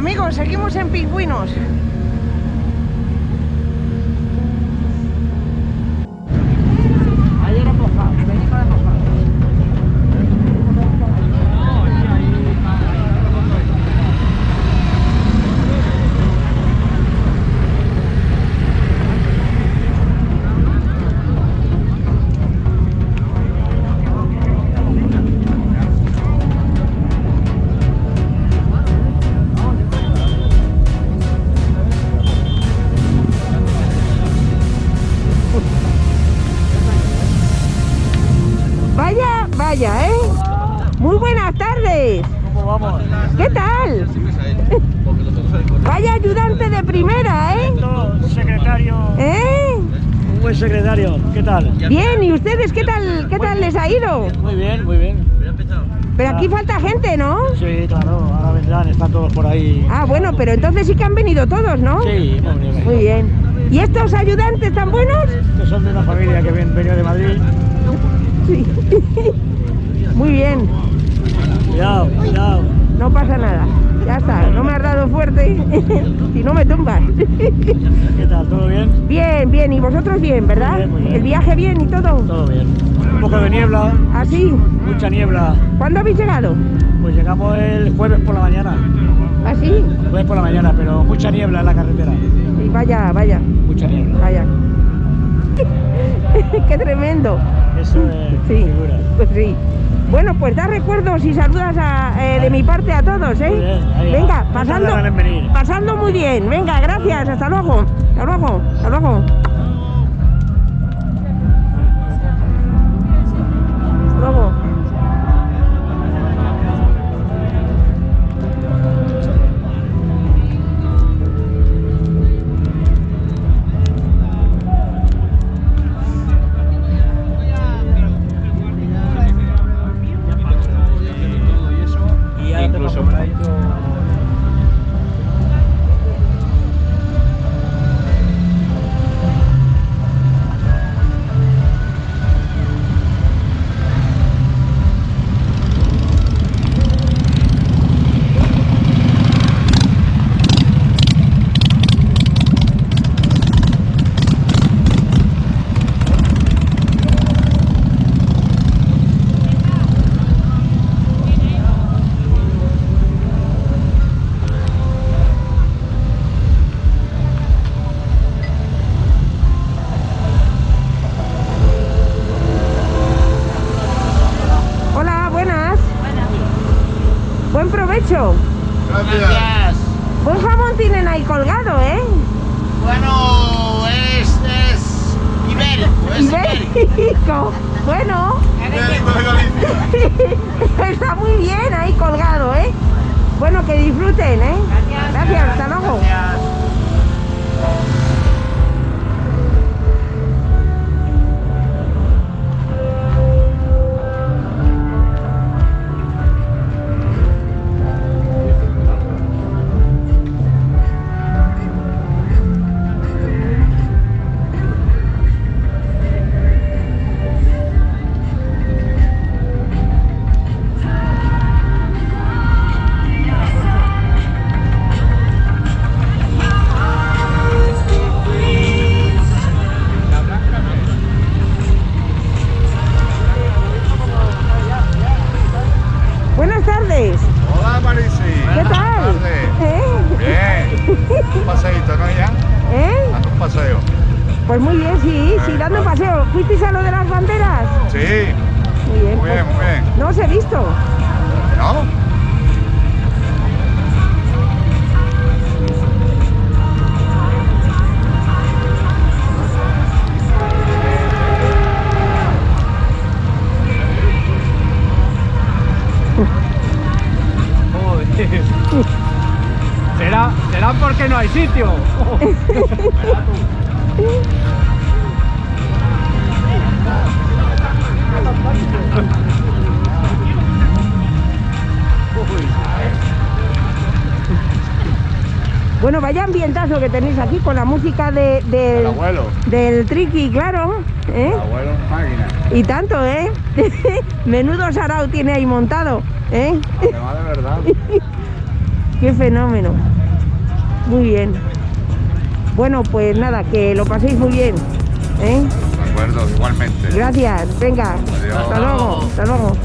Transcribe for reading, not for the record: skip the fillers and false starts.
Amigos, seguimos en Pingüinos. Ayer hemos mojado, venimos a mojar. Vaya, ¿eh? Muy buenas tardes. ¿Cómo vamos? ¿Qué tal? Vaya ayudante de primera, ¿eh? Secretario. ¿Eh? Un buen secretario. ¿Qué tal? Bien, ¿y ustedes qué tal les ha ido? Muy bien, muy bien. Pero aquí falta gente, ¿no? Sí, claro, ahora vendrán, están todos por ahí. Ah, bueno, pero entonces sí que han venido todos, ¿no? Sí, hemos venido. Muy bien. ¿Y estos ayudantes tan buenos? Estos son de una familia que venido de Madrid. Sí. Muy bien. Cuidado, cuidado. No pasa nada. Ya está, no me has dado fuerte. Si no me tumbas. ¿Qué tal? ¿Todo bien? Bien, bien. ¿Y vosotros bien, verdad? Muy bien, muy bien. ¿El viaje bien y todo? Todo bien. Un poco de niebla, ¿Ah, sí? mucha niebla. ¿Cuándo habéis llegado? Pues llegamos el jueves por la mañana. ¿Ah, sí? Jueves por la mañana, pero mucha niebla en la carretera. Sí, vaya, vaya, Mucha niebla. vaya. ¡Qué tremendo! Eso es Sí, figura. pues sí. Bueno, pues da recuerdos y saludas de mi parte a todos, ¿eh? Muy bien, ahí va. Venga, No tardarán en venir. pasando muy bien. Venga, gracias. Hasta luego. Hasta luego. Hasta luego. Hasta luego. Incluso Hola, buenas. Buen provecho. Gracias. Buen jamón tienen ahí colgado, ¿eh? Bueno, es ibérico, es ibérico. Ibérico. Bueno, Ibérico de Galicia. está muy bien ahí colgado, ¿eh? Bueno, que disfruten, ¿eh? Gracias, hasta luego. Gracias. Buenas tardes. Hola, Marisi. ¿Qué tal? Bien. Un paseíto, ¿no, ya? ¿Eh? Dando un paseo. Pues muy bien, sí, dando un paseo. ¿Fuisteis a lo de las banderas? Sí. Muy bien. Muy bien, muy bien. No os he visto. ¿No? ¿Será porque no hay sitio? Bueno, vaya ambientazo que tenéis aquí con la música El abuelo. del Triqui, claro. ¿Eh? El abuelo máquina. Y tanto, ¿eh? Menudo sarao tiene ahí montado, ¿eh? Además de verdad. Qué fenómeno. Muy bien. Bueno, pues nada, que lo paséis muy bien. ¿Eh? De acuerdo, igualmente. Gracias, venga. Adiós. Hasta luego, hasta luego.